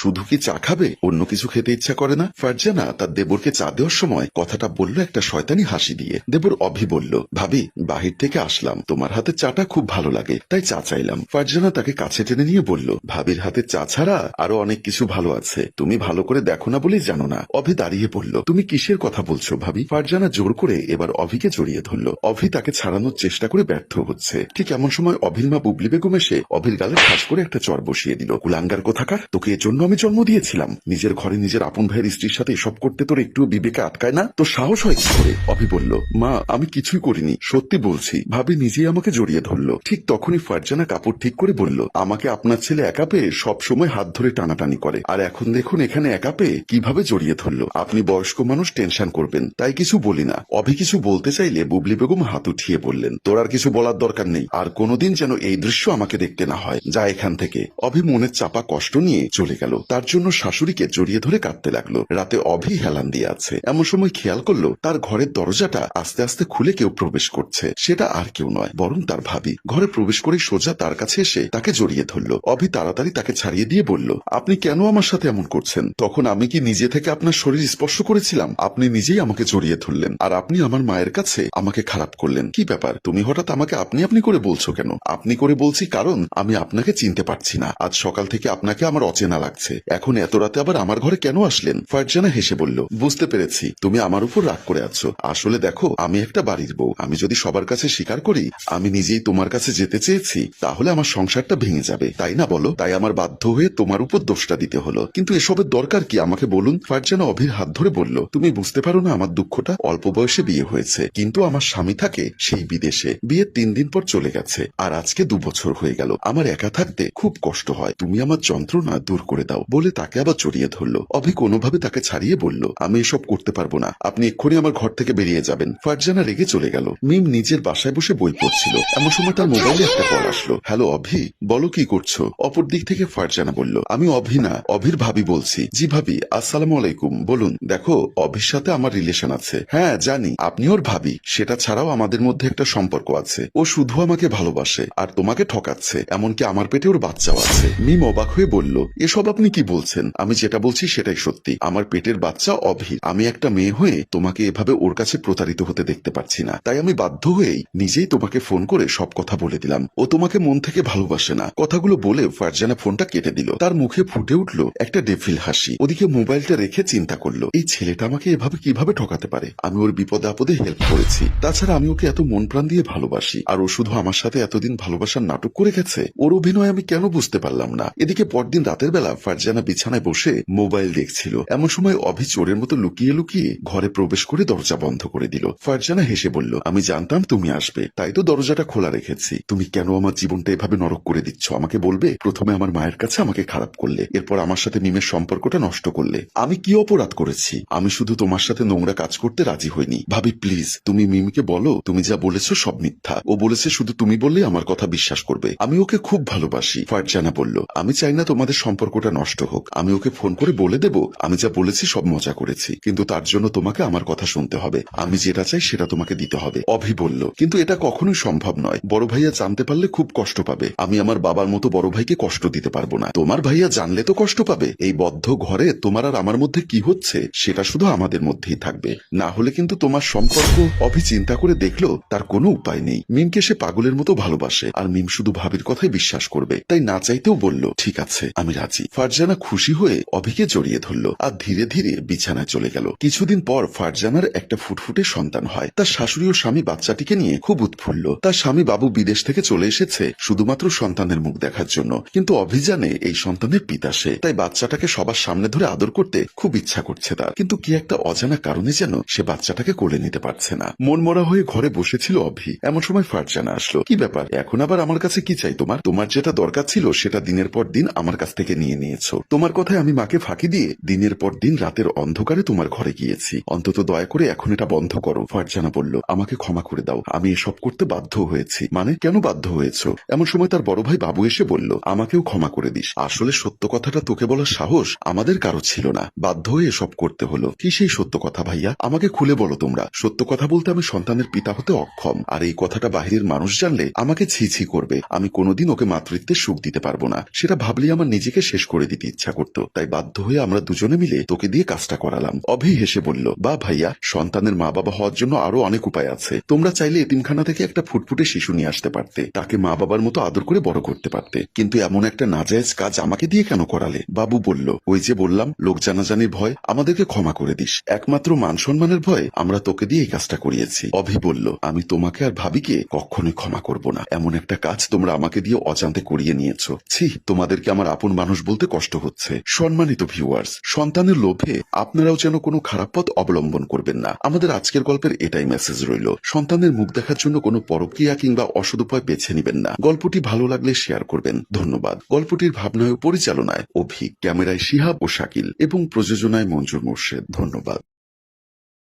শুধু কি চা খাবে, অন্য কিছু খেতে ইচ্ছা করে না? ফারজানা তার দেবরকে চা দেওয়ার সময় কথাটা বলল একটা শয়তানি হাসি দিয়ে। দেবর অভি বলল, ভাবি বাহির থেকে আসলাম, তোমার হাতে চাটা খুব ভালো লাগে তাই চা চাইলাম। ফারজানা তাকে কাছে টেনে নিয়ে বলল, ভাবির হাতে চা ছাড়া আরো অনেক কিছু ভালো আছে, তুমি ভালো করে দেখো না বলেই জানো না। অভি দাঁড়িয়ে বলল, তুমি কিসের কথা বলছো ভাবি? ফারজানা জোর করে এবার অভিকে জড়িয়ে ধরল। অভি তাকে ছাড়ানোর চেষ্টা করে ব্যর্থ হচ্ছে। ঠিক এমন সময় অভির মা বুবলি বেগম এসে অভির গালে ঠাস করে একটা চড় বসিয়ে দিল। কুলাঙ্গার কোথাকার, তোকে এর জন্য আমি জন্ম দিয়েছিলাম? নিজের ঘরে নিজের আপন ভাইয়ের স্ত্রীর সাথে এসব করতে তোর একটু বিবেকে আটকায় না? তো সাহস হয় কি করে? অভি বলল, মা আমি কিছুই করিনি, সত্যি বলছি। ভাবি নিজেই আমাকে জড়িয়ে ধরল। ঠিক তখনই ফারজানা কাপড় ঠিক করে বলল, আমাকে আপনার ছেলে একা পেয়ে সবসময় হাত ধরে টানাটানি করে, আর এখন দেখুন এখানে একা পেয়ে কিভাবে জড়িয়ে ধরলো। আপনি বয়স্ক মানুষ, টেনশন করবেন তাই কিছু বলি না। অভি কিছু বলতে চাইলে বুবলি বেগম হাত উঠিয়ে বললেন, তোর আর কিছু বলার দরকার নেই, আর কোনোদিন যেন এই দৃশ্য আমাকে দেখতে না হয়, যা এখান থেকে। অভি মনের চাপা কষ্ট নিয়ে চলে গেল। তার জন্য শাশুড়িকে জড়িয়ে ধরে কাঁদতে লাগলো। রাতে অভি হেলান দিয়ে আছে, এমন সময় খেয়াল করলো তার ঘরের দরজাটা আস্তে আস্তে খুলে কেউ প্রবেশ করছে। সেটা আর কেউ নয় বরং তার ভাবি। ঘরে প্রবেশ করে সোজা তার কাছে এসে তাকে জড়িয়ে ধরলো। অভি তাড়াতাড়ি তাকে ছাড়িয়ে দিয়ে বলল, আপনি কেন আমার সাথে এমন করছেন? তখন আমি কি নিজে থেকে আপনার শরীর স্পর্শ করেছিলাম? আপনি নিজেই আমাকে জড়িয়ে ধরলেন, আর আপনি আমার মায়ের কাছে আমাকে খারাপ করলেন। কি ব্যাপার, তুমি হঠাৎ আমাকে আপনি আপনি করে বলছো কেন? আপনি করে বলছি কারণ আমি আপনাকে চিনতে পারছি না। আজ সকাল থেকে আপনাকে আমার অচেনা লাগছে। এখন এত রাতে আবার আমার ঘরে কেন আসলেন? ফারজানা হেসে বলল, বুঝতে পেরেছি তুমি আমার উপর রাগ করে আছো। আসলে দেখো, আমি একটা বাড়ির বউ। আমি যদি সবার কাছে স্বীকার করি আমি নিজেই তোমার কাছে যেতে চেয়েছি, তাহলে আমার সংসারটা ভেঙে যাবে, তাই না বলো? তাই আমার বাধ্য হয়ে তোমার উপর দোষটা দিতে হলো। কিন্তু এসবের দরকার কি আমাকে বলুন? ফারজানা অভির হাত ধরে বলল, তুমি বুঝতে পারো না আমার দুঃখটা? অল্প বয়সে বিয়ে হয়েছে, কিন্তু আমার স্বামী থাকে সেই বিদেশে। বিয়ের 3 দিন পর চলে গেছে, আর আজকে 2 বছর হয়ে গেল। আমার একা থাকতে খুব কষ্ট হয়, তুমি আমার যন্ত্রণা দূর করে দাও বলে তাকে আবার জড়িয়ে ধরলো। অভি কোনোভাবে তাকে ছাড়িয়ে বলল, আমি এসব করতে পারবো না, আপনি এক্ষুনি আমার ঘর থেকে বেরিয়ে যাবেন। ফারজানা রেগে চলে গেল। মিম নিজের বাসায় বসে বই পড়ছিল, এমন সময় তার মোবাইলে একটা কল আসলো। হ্যালো অভি, বলো কি করছো? অপর দিক থেকে ফারজানা বলল, আমি অভি না, অভির ভাবি বলছি। জি ভাবি, আসসালামু আলাইকুম, বলুন। দেখো, অভির সাথে আমার রিলেশন আছে। হ্যাঁ জানি, আপনি ওর ভাবি। সেটা ছাড়াও আমাদের মধ্যে একটা সম্পর্ক আছে। ও শুধু আমাকে ভালোবাসে আর তোমাকে ঠকাচ্ছে, এমনকি আমার পেটে ওর বাচ্চাও আছে। মিম অবাক হয়ে বলল, এসব আপনি কি বলছেন? আমি যেটা বলছি সেটাই সত্যি। আমার পেটের বাচ্চা অভি। আমি একটা মেয়ে হয়ে তোমাকে এভাবে ওর কাছে প্রতারিত হতে দেখতে পাচ্ছি না, তাই আমি বাধ্য হয়েই নিজেই তোমাকে ফোন করে সব কথা বলে দিলাম। ও তোমাকে মন থেকে ভালোবাসে না। কথাগুলো বলে ফারজানা ফোনটা কেটে দিল। তার মুখে ফুটে উঠল একটা ডেভিল হাসি। ওদিকে মোবাইলটা রেখে চিন্তা করলো, এই ছেলেটা আমাকে এভাবে কিভাবে ঠকাতে পারে? আমি ওর বিপদে আপদে হেল্প করেছি, তাছাড়া আমি ওকে এত মন প্রাণ দিয়ে ভালোবাসি, আর ও শুধু আমার সাথে এতদিন ভালোবাসার নাটক করে গেছে। ওর অভিনয় আমি কেন বুঝতে পারলাম না? এদিকে পরদিন রাতের বেলা ফারজানা বিছানায় বসে মোবাইল দেখছিল। এমন সময় অভি চোরের মতো লুকিয়ে লুকিয়ে ঘরে প্রবেশ করে দরজা বন্ধ করে দিল। ফারজানা হেসে বলল, আমি জানতাম তুমি আসবে, তাই তো দরজাটা খোলা রেখেছি। তুমি কেন আমার জীবনটা এভাবে নরক করে দিচ্ছ আমাকে বলবে? প্রথমে আমার মায়ের কাছে আমাকে খারাপ করলে, এরপর আমার সাথে মিমের সম্পর্কটা নষ্ট করলে। আমি কি অপরাধ করেছি? আমি শুধু তোমার সাথে নোংরা কাজ করতে রাজি হইনি। ভাবি প্লিজ, তুমি মিমিকে বলো তুমি যা বলেছো সব মিথ্যা। ও বলেছে শুধু তুমি বললেই আমার কথা বিশ্বাস করবে। আমি ওকে খুব ভালোবাসি। ফারজানা বলল, আমি চাই না তোমাদের সম্পর্কটা নষ্ট হোক। আমি ওকে ফোন করে বলে দেব আমি যা বলেছি সব মজা করেছি, কিন্তু তার জন্য তোমাকে আমার কথা শুনতে হবে। আমি যেটা চাই সেটা তোমাকে দিতে হবে। অভি বলল, কিন্তু এটা কখনোই সম্ভব নয়। বড় ভাইয়া জানতে পারলে খুব কষ্ট পাবে। আমি আমার বাবার মতো বড় ভাইকে কষ্ট দিতে পারবো না। তোমার ভাইয়া জানলে তো কষ্ট পাবে। এই বদ্ধ ঘরে তোমার আর আমার মধ্যে কি হচ্ছে সেটা শুধু আমাদের মধ্যেই থাকবে, না হলে কিন্তু তোমার সম্পর্ক। অভি চিন্তা করে দেখলো তার কোনো উপায় নেই। মিমকে সে পাগলের মতো ভালোবাসে, আর মিম শুধু ভাবির কথাই বিশ্বাস করবে, তাই না চাইতেও বলল, ঠিক আছে আমি রাজি। ফারজানা খুশি হয়ে অভিকে জড়িয়ে ধরল আর ধীরে ধীরে বিছানায় চলে গেল। কিছুদিন পর ফারজানার একটা ফুটফুটে সন্তান হয়। তার শাশুড়ি ও স্বামী বাচ্চাটিকে নিয়ে খুব উৎফুল্ল। তার স্বামী বাবু বিদেশ থেকে চলে এসেছে শুধুমাত্র সন্তানের মুখ দেখার জন্য, কিন্তু অভিযানে এই সন্তানের পিতা সে, তাই বাচ্চাটাকে সবার সামনে ধরে আদর করতে খুব ইচ্ছা করছে তার, কিন্তু কি একটা অজানা কারণে যেন সে বাচ্চাটাকে কোলে নিতে পারছে না। মন মরা হয়ে ঘরে বসেছিল অভি। এমন সময় ফারজানা আসলো। কি ব্যাপার, এখন আবার আমার কাছে কি চাই তোমার? তোমার যেটা দরকার ছিল সেটা দিনের পর দিন আমার কাছ থেকে নিয়ে নিয়েছো। তোমার কথায় আমি মাকে ফাঁকি দিয়ে দিনের পর দিন রাতের অন্ধকারে তোমার ঘরে গিয়েছি। অন্তত দয়া করে এখন এটা বন্ধ করো। ফারজানা বলল, আমাকে ক্ষমা করে দাও, আমি এসব করতে বাধ্য হয়েছি। মানে কেন বাধ্য হয়েছো? এমন সময় তার বড় ভাই বাবু এসে বলল, আমাকেও ক্ষমা করে দিস। আসলে সত্য কথাটা তোকে বলার সাহস আমাদের কারো ছিল না, বাধ্য হয়ে এসব করতে হলো। কি সেই সত্য কথা ভাইয়া? আমাকে খুলে বলো তোমরা। সত্য কথা বলতে আমি সন্তানের পিতা হতে অক্ষম, আর এই কথাটা বাহিরের মানুষ জানলে আমাকে ছি ছি করবে। আমি কোনোদিন ওকে মাতৃত্বের সুখ দিতে পারবো না, সেটা ভাবলেই আমার নিজেকে শেষ করে দিতে ইচ্ছা করতো, তাই বাধ্য হয়ে আমরা দুজনে মিলে তোকে দিয়ে কাজটা করালাম। অভি হেসে বলল, বা ভাইয়া, সন্তানের মা বাবা হওয়ার জন্য আরো অনেক উপায় আছে। তোমরা চাইলে এতিমখানা থেকে একটা ফুটফুটে শিশু নিয়ে আসতে পারতে, তাকে মা বাবার মতো আদর করে বড় করতে পারতে, কিন্তু এমন একটা নাজায়েজ কাজ আমাকে দিয়ে কেন করালে? বাবু বলল, ওই যে বললাম, লোক জানাজানির ভয়, আমাদেরকে ক্ষমা করে দিস। একমাত্র মান সম্মানের ভয়ে আমরা তোকে দিয়ে এই কাজটা করিয়েছি। অভি বলল, আমি তোমাকে আর ভাবিকে কখনোই ক্ষমা করব না। এমন একটা কাজ তোমরা আমাকে দিয়ে অজান্তে করিয়ে নিয়েছো। ছি, তোমাদেরকে আমার আপন মানুষ বলতে কষ্ট হচ্ছে। সম্মানিত ভিউয়ার্স, সন্তানের লোভে আপনারাও যেন কোনো খারাপ পথ অবলম্বন করবেন না। আমাদের আজকের গল্পের এটাই মেসেজ রইল। সন্তানের মুখ দেখার জন্য কোনো পরক্রিয়া কিংবা অসৎ উপায় বেছে নিবেন না। গল্পটি ভালো লাগলে শেয়ার করবেন। ধন্যবাদ। গল্পটির ভাবনায় ও পরিচালনায় অভি, ক্যামেরায় শিহাব ও শাকিল এবং প্রযোজনায় মঞ্জুর মোর্শেদ। ধন্যবাদ।